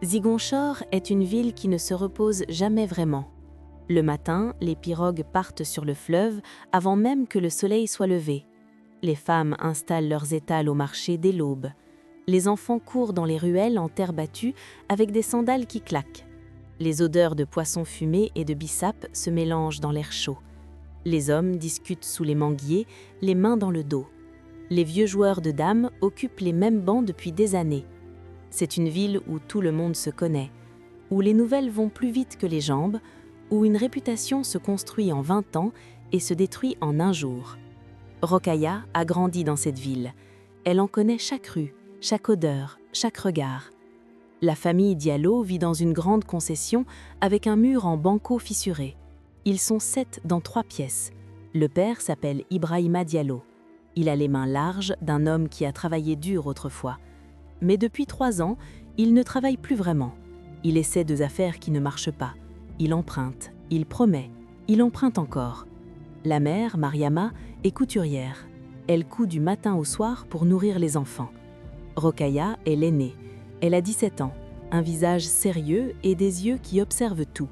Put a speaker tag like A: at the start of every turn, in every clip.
A: Ziguinchor est une ville qui ne se repose jamais vraiment. Le matin, les pirogues partent sur le fleuve avant même que le soleil soit levé. Les femmes installent leurs étals au marché dès l'aube. Les enfants courent dans les ruelles en terre battue avec des sandales qui claquent. Les odeurs de poissons fumés et de bissap se mélangent dans l'air chaud. Les hommes discutent sous les manguiers, les mains dans le dos. Les vieux joueurs de dames occupent les mêmes bancs depuis des années. C'est une ville où tout le monde se connaît, où les nouvelles vont plus vite que les jambes, où une réputation se construit en 20 ans et se détruit en un jour. Rokhaya a grandi dans cette ville. Elle en connaît chaque rue, chaque odeur, chaque regard. La famille Diallo vit dans une grande concession avec un mur en banco fissuré. Ils sont 7 dans 3 pièces. Le père s'appelle Ibrahima Diallo. Il a les mains larges d'un homme qui a travaillé dur autrefois. Mais depuis 3 ans, il ne travaille plus vraiment. Il essaie des affaires qui ne marchent pas. Il emprunte, il promet, il emprunte encore. La mère, Mariama, est couturière. Elle coud du matin au soir pour nourrir les enfants. Rokhaya est l'aînée. Elle a 17 ans, un visage sérieux et des yeux qui observent tout.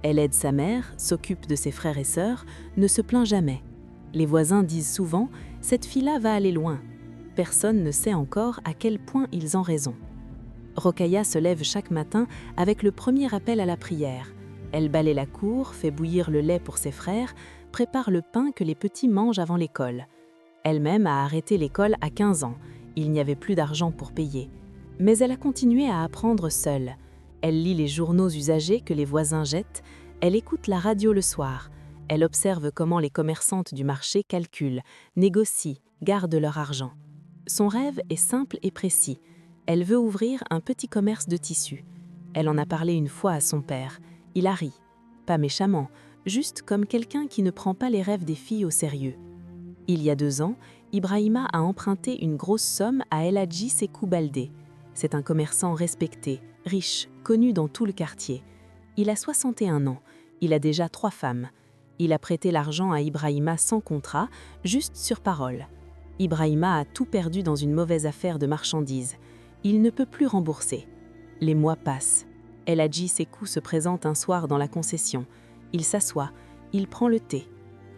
A: Elle aide sa mère, s'occupe de ses frères et sœurs, ne se plaint jamais. Les voisins disent souvent « cette fille-là va aller loin ». Personne ne sait encore à quel point ils ont raison. Rokhaya se lève chaque matin avec le premier appel à la prière. Elle balaie la cour, fait bouillir le lait pour ses frères, prépare le pain que les petits mangent avant l'école. Elle-même a arrêté l'école à 15 ans. Il n'y avait plus d'argent pour payer. Mais elle a continué à apprendre seule. Elle lit les journaux usagés que les voisins jettent. Elle écoute la radio le soir. Elle observe comment les commerçantes du marché calculent, négocient, gardent leur argent. Son rêve est simple et précis. Elle veut ouvrir un petit commerce de tissus. Elle en a parlé une fois à son père. Il a ri. Pas méchamment, juste comme quelqu'un qui ne prend pas les rêves des filles au sérieux. Il y a 2 ans, Ibrahima a emprunté une grosse somme à El Hadji Sekou Baldé. C'est un commerçant respecté, riche, connu dans tout le quartier. Il a 61 ans. Il a déjà 3 femmes. Il a prêté l'argent à Ibrahima sans contrat, juste sur parole. Ibrahima a tout perdu dans une mauvaise affaire de marchandises. Il ne peut plus rembourser. Les mois passent. El Hadji Sekou se présente un soir dans la concession. Il s'assoit, il prend le thé.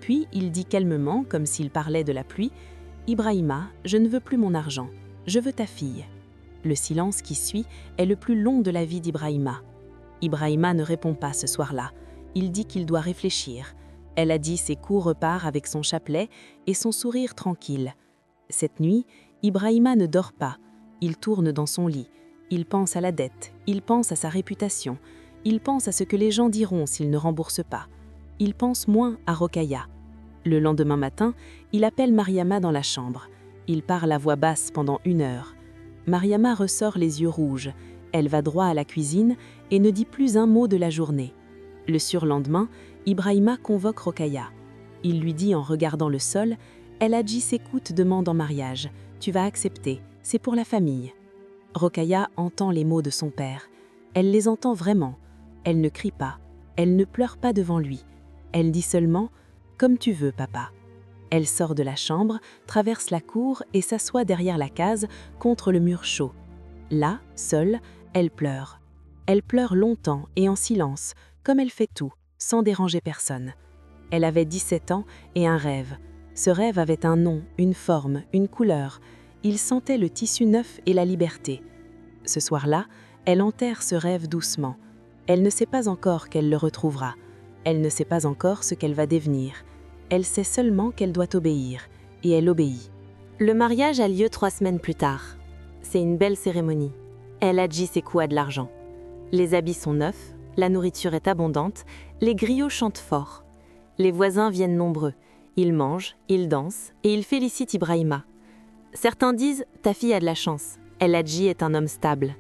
A: Puis il dit calmement, comme s'il parlait de la pluie, « Ibrahima, je ne veux plus mon argent, je veux ta fille ». Le silence qui suit est le plus long de la vie d'Ibrahima. Ibrahima ne répond pas ce soir-là. Il dit qu'il doit réfléchir. El Hadji Sekou repart avec son chapelet et son sourire tranquille. Cette nuit, Ibrahima ne dort pas. Il tourne dans son lit. Il pense à la dette, il pense à sa réputation, il pense à ce que les gens diront s'il ne rembourse pas. Il pense moins à Rokhaya. Le lendemain matin, il appelle Mariama dans la chambre. Il parle à voix basse pendant 1 heure. Mariama ressort les yeux rouges. Elle va droit à la cuisine et ne dit plus un mot de la journée. Le surlendemain, Ibrahima convoque Rokhaya. Il lui dit en regardant le sol, « El Hadji Sekou te demande en mariage. Tu vas accepter. C'est pour la famille. » Rokhaya entend les mots de son père. Elle les entend vraiment. Elle ne crie pas. Elle ne pleure pas devant lui. Elle dit seulement « Comme tu veux, papa ». Elle sort de la chambre, traverse la cour et s'assoit derrière la case contre le mur chaud. Là, seule, elle pleure. Elle pleure longtemps et en silence, comme elle fait tout, sans déranger personne. Elle avait 17 ans et un rêve. Ce rêve avait un nom, une forme, une couleur. Il sentait le tissu neuf et la liberté. Ce soir-là, elle enterre ce rêve doucement. Elle ne sait pas encore qu'elle le retrouvera. Elle ne sait pas encore ce qu'elle va devenir. Elle sait seulement qu'elle doit obéir, et elle obéit. Le mariage a lieu 3 semaines plus tard. C'est une belle cérémonie. El Hadji Sekou a de l'argent. Les habits sont neufs, la nourriture est abondante, les griots chantent fort. Les voisins viennent nombreux. Ils mangent, ils dansent, et ils félicitent Ibrahima. Certains disent « ta fille a de la chance, El Hadji est un homme stable ».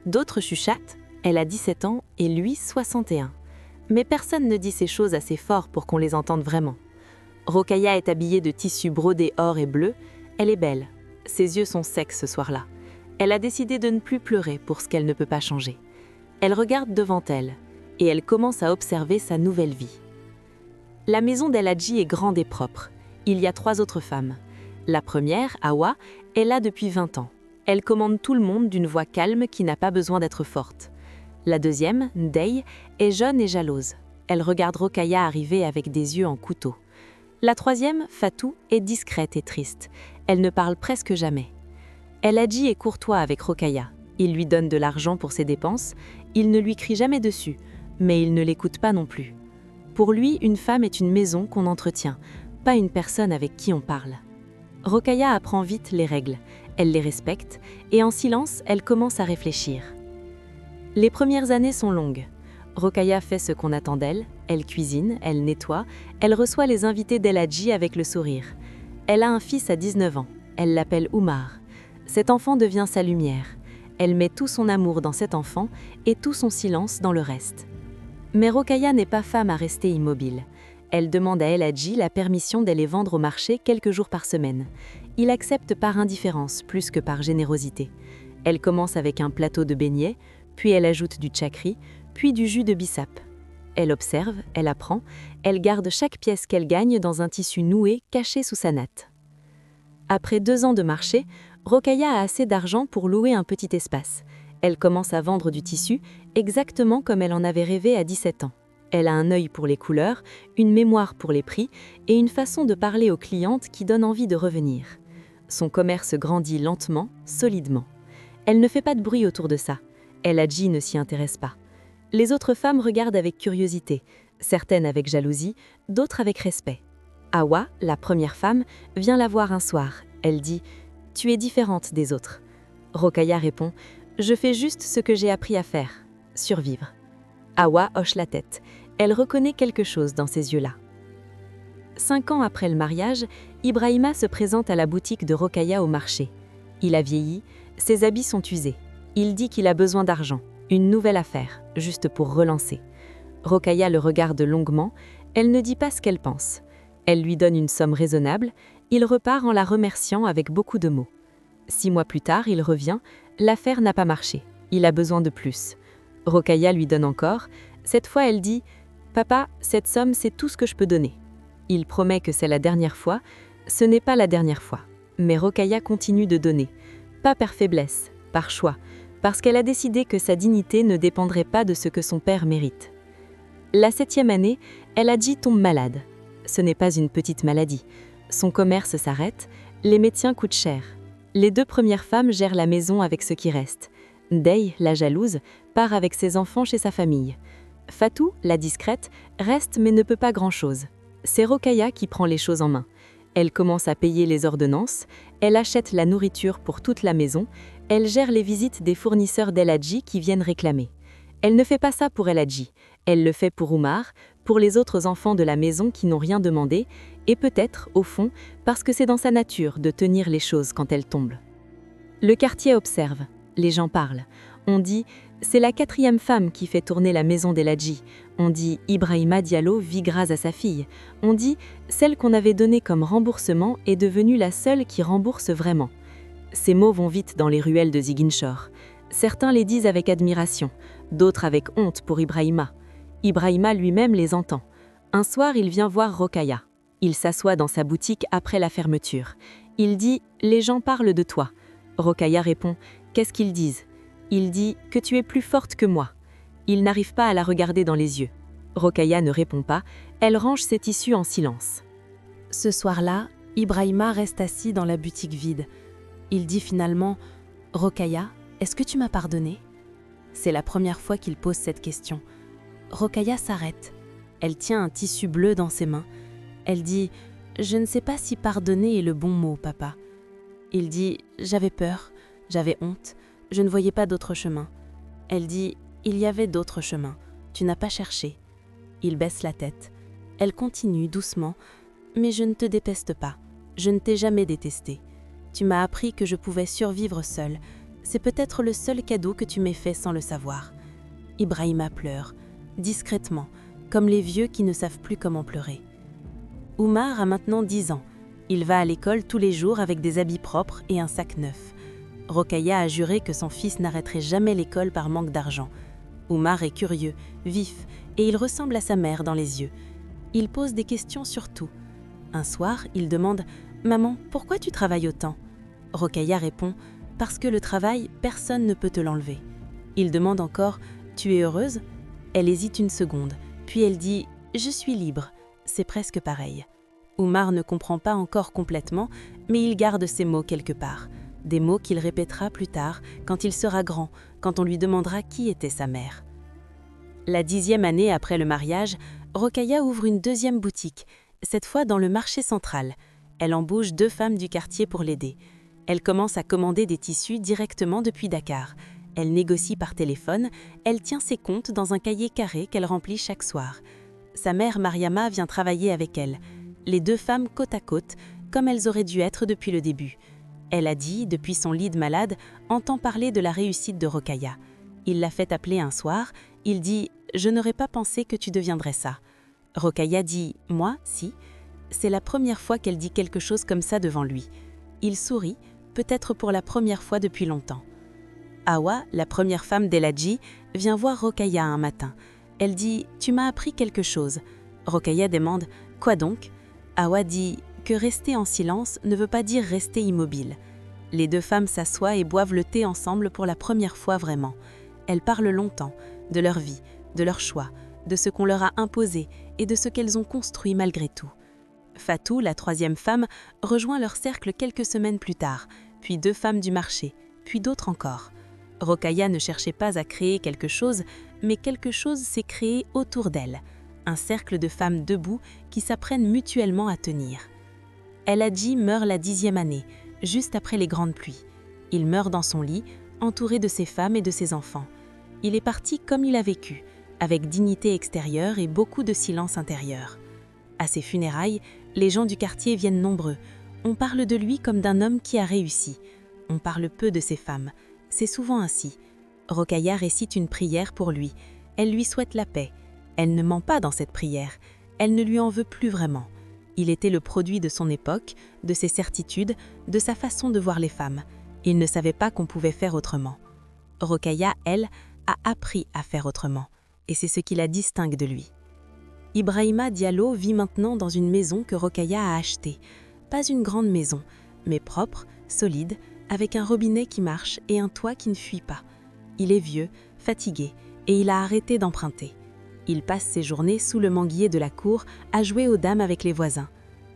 A: D'autres chuchotent « elle a 17 ans et lui 61 ». Mais personne ne dit ces choses assez fort pour qu'on les entende vraiment. Rokhaya est habillée de tissu brodé or et bleu. Elle est belle. Ses yeux sont secs ce soir-là. Elle a décidé de ne plus pleurer pour ce qu'elle ne peut pas changer. Elle regarde devant elle et elle commence à observer sa nouvelle vie. La maison d'El Hadji est grande et propre. Il y a 3 autres femmes. La première, Awa, est là depuis 20 ans. Elle commande tout le monde d'une voix calme qui n'a pas besoin d'être forte. La deuxième, Ndeye, est jeune et jalouse. Elle regarde Rokhaya arriver avec des yeux en couteau. La troisième, Fatou, est discrète et triste. Elle ne parle presque jamais. El Hadji est courtois avec Rokhaya. Il lui donne de l'argent pour ses dépenses, il ne lui crie jamais dessus, mais il ne l'écoute pas non plus. Pour lui, une femme est une maison qu'on entretient, pas une personne avec qui on parle. Rokhaya apprend vite les règles, elle les respecte, et en silence, elle commence à réfléchir. Les premières années sont longues. Rokhaya fait ce qu'on attend d'elle, elle cuisine, elle nettoie, elle reçoit les invités d'El Hadji avec le sourire. Elle a un fils à 19 ans, elle l'appelle Oumar. Cet enfant devient sa lumière. Elle met tout son amour dans cet enfant et tout son silence dans le reste. Mais Rokhaya n'est pas femme à rester immobile. Elle demande à El Hadji la permission d'aller vendre au marché quelques jours par semaine. Il accepte par indifférence plus que par générosité. Elle commence avec un plateau de beignets, puis elle ajoute du tchakri, puis du jus de bissap. Elle observe, elle apprend, elle garde chaque pièce qu'elle gagne dans un tissu noué caché sous sa natte. Après 2 ans de marché, Rokhaya a assez d'argent pour louer un petit espace. Elle commence à vendre du tissu exactement comme elle en avait rêvé à 17 ans. Elle a un œil pour les couleurs, une mémoire pour les prix et une façon de parler aux clientes qui donne envie de revenir. Son commerce grandit lentement, solidement. Elle ne fait pas de bruit autour de ça. El Hadji ne s'y intéresse pas. Les autres femmes regardent avec curiosité, certaines avec jalousie, d'autres avec respect. Awa, la première femme, vient la voir un soir. Elle dit « Tu es différente des autres ». Rokhaya répond « Je fais juste ce que j'ai appris à faire, survivre ». Awa hoche la tête. Elle reconnaît quelque chose dans ces yeux-là. 5 ans après le mariage, Ibrahima se présente à la boutique de Rokhaya au marché. Il a vieilli, ses habits sont usés. Il dit qu'il a besoin d'argent, une nouvelle affaire, juste pour relancer. Rokhaya le regarde longuement, elle ne dit pas ce qu'elle pense. Elle lui donne une somme raisonnable, il repart en la remerciant avec beaucoup de mots. 6 mois plus tard, il revient, l'affaire n'a pas marché, il a besoin de plus. Rokhaya lui donne encore, cette fois elle dit « Papa, cette somme c'est tout ce que je peux donner ». Il promet que c'est la dernière fois, ce n'est pas la dernière fois. Mais Rokhaya continue de donner, pas par faiblesse, par choix, parce qu'elle a décidé que sa dignité ne dépendrait pas de ce que son père mérite. La 7e année, El Hadji tombe malade. Ce n'est pas une petite maladie. Son commerce s'arrête, les médecins coûtent cher. Les 2 premières femmes gèrent la maison avec ce qui reste. Ndeye, la jalouse, part avec ses enfants chez sa famille. Fatou, la discrète, reste mais ne peut pas grand-chose. C'est Rokhaya qui prend les choses en main. Elle commence à payer les ordonnances, elle achète la nourriture pour toute la maison, elle gère les visites des fournisseurs d'El Hadji qui viennent réclamer. Elle ne fait pas ça pour El Hadji, elle le fait pour Oumar, pour les autres enfants de la maison qui n'ont rien demandé, et peut-être, au fond, parce que c'est dans sa nature de tenir les choses quand elles tombent. Le quartier observe, les gens parlent. On dit « c'est la 4e femme qui fait tourner la maison d'El Hadji ». On dit « Ibrahima Diallo vit grâce à sa fille ». On dit « celle qu'on avait donnée comme remboursement est devenue la seule qui rembourse vraiment ». Ces mots vont vite dans les ruelles de Ziguinchor. Certains les disent avec admiration, d'autres avec honte pour Ibrahima. Ibrahima lui-même les entend. Un soir, il vient voir Rokhaya. Il s'assoit dans sa boutique après la fermeture. Il dit « les gens parlent de toi ». Rokhaya répond « qu'est-ce qu'ils disent ?» Il dit « que tu es plus forte que moi ». Il n'arrive pas à la regarder dans les yeux. Rokhaya ne répond pas, elle range ses tissus en silence. Ce soir-là, Ibrahima reste assis dans la boutique vide. Il dit finalement « Rokhaya, est-ce que tu m'as pardonné ?» C'est la première fois qu'il pose cette question. Rokhaya s'arrête. Elle tient un tissu bleu dans ses mains. Elle dit « Je ne sais pas si pardonner est le bon mot, papa. » Il dit « J'avais peur, j'avais honte, je ne voyais pas d'autre chemin. » Elle dit « Il y avait d'autres chemins, tu n'as pas cherché. » Il baisse la tête. Elle continue doucement « Mais je ne te déteste pas, je ne t'ai jamais détesté. Tu m'as appris que je pouvais survivre seule. C'est peut-être le seul cadeau que tu m'aies fait sans le savoir. » Ibrahima pleure, discrètement, comme les vieux qui ne savent plus comment pleurer. Oumar a maintenant 10 ans. Il va à l'école tous les jours avec des habits propres et un sac neuf. Rokhaya a juré que son fils n'arrêterait jamais l'école par manque d'argent. Oumar est curieux, vif, et il ressemble à sa mère dans les yeux. Il pose des questions sur tout. Un soir, il demande « Maman, pourquoi tu travailles autant ?» Rokhaya répond « Parce que le travail, personne ne peut te l'enlever. » Il demande encore Tu es heureuse? Elle hésite une seconde, puis elle dit « Je suis libre ». C'est presque pareil. Oumar ne comprend pas encore complètement, mais il garde ces mots quelque part. Des mots qu'il répétera plus tard, quand il sera grand, quand on lui demandera qui était sa mère. La 10e année après le mariage, Rokhaya ouvre une deuxième boutique, cette fois dans le marché central. Elle embauche 2 femmes du quartier pour l'aider. Elle commence à commander des tissus directement depuis Dakar. Elle négocie par téléphone, elle tient ses comptes dans un cahier carré qu'elle remplit chaque soir. Sa mère Mariama vient travailler avec elle. Les 2 femmes côte à côte, comme elles auraient dû être depuis le début. Elle a dit, depuis son lit de malade, entend parler de la réussite de Rokhaya. Il l'a fait appeler un soir, il dit « Je n'aurais pas pensé que tu deviendrais ça ». Rokhaya dit « Moi, si ». C'est la première fois qu'elle dit quelque chose comme ça devant lui. Il sourit, peut-être pour la première fois depuis longtemps. Awa, la première femme d'Eladji, vient voir Rokhaya un matin. Elle dit « Tu m'as appris quelque chose ». Rokhaya demande « Quoi donc ?» Awa dit que rester en silence ne veut pas dire rester immobile. Les 2 femmes s'assoient et boivent le thé ensemble pour la première fois vraiment. Elles parlent longtemps, de leur vie, de leurs choix, de ce qu'on leur a imposé et de ce qu'elles ont construit malgré tout. Fatou, la 3e femme, rejoint leur cercle quelques semaines plus tard, puis 2 femmes du marché, puis d'autres encore. Rokhaya ne cherchait pas à créer quelque chose, mais quelque chose s'est créé autour d'elle. Un cercle de femmes debout qui s'apprennent mutuellement à tenir. Eladji meurt la 10e année, juste après les grandes pluies. Il meurt dans son lit, entouré de ses femmes et de ses enfants. Il est parti comme il a vécu, avec dignité extérieure et beaucoup de silence intérieur. À ses funérailles, les gens du quartier viennent nombreux. On parle de lui comme d'un homme qui a réussi. On parle peu de ses femmes. C'est souvent ainsi. Rokhaya récite une prière pour lui. Elle lui souhaite la paix. Elle ne ment pas dans cette prière. Elle ne lui en veut plus vraiment. Il était le produit de son époque, de ses certitudes, de sa façon de voir les femmes. Il ne savait pas qu'on pouvait faire autrement. Rokhaya, elle, a appris à faire autrement. Et c'est ce qui la distingue de lui. Ibrahima Diallo vit maintenant dans une maison que Rokhaya a achetée. Pas une grande maison, mais propre, solide, avec un robinet qui marche et un toit qui ne fuit pas. Il est vieux, fatigué, et il a arrêté d'emprunter. Il passe ses journées sous le manguier de la cour à jouer aux dames avec les voisins.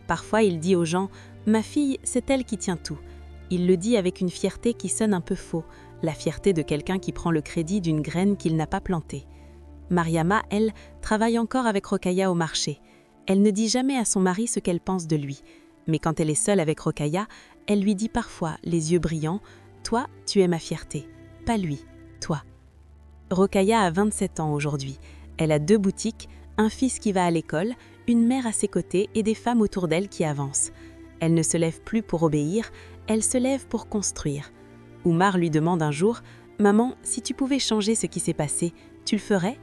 A: Parfois, il dit aux gens « Ma fille, c'est elle qui tient tout ». Il le dit avec une fierté qui sonne un peu faux, la fierté de quelqu'un qui prend le crédit d'une graine qu'il n'a pas plantée. Mariama, elle, travaille encore avec Rokhaya au marché. Elle ne dit jamais à son mari ce qu'elle pense de lui. Mais quand elle est seule avec Rokhaya, elle lui dit parfois, les yeux brillants « Toi, tu es ma fierté. Pas lui, toi ». Rokhaya a 27 ans aujourd'hui. Elle a 2 boutiques, un fils qui va à l'école, une mère à ses côtés et des femmes autour d'elle qui avancent. Elle ne se lève plus pour obéir, elle se lève pour construire. Oumar lui demande un jour « Maman, si tu pouvais changer ce qui s'est passé, tu le ferais ?»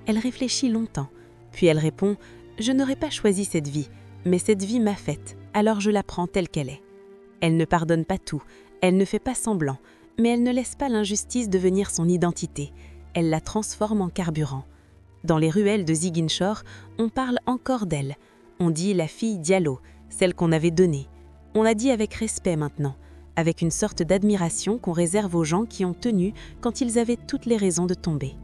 A: Elle réfléchit longtemps, puis elle répond « Je n'aurais pas choisi cette vie, mais cette vie m'a faite, alors je la prends telle qu'elle est. » Elle ne pardonne pas tout, elle ne fait pas semblant, mais elle ne laisse pas l'injustice devenir son identité. Elle la transforme en carburant. Dans les ruelles de Ziguinchor, on parle encore d'elle. On dit la fille Diallo, celle qu'on avait donnée. On la dit avec respect maintenant, avec une sorte d'admiration qu'on réserve aux gens qui ont tenu quand ils avaient toutes les raisons de tomber.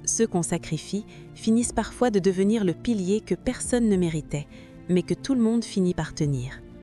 A: Ceux qu'on sacrifie finissent parfois de devenir le pilier que personne ne méritait, mais que tout le monde finit par tenir.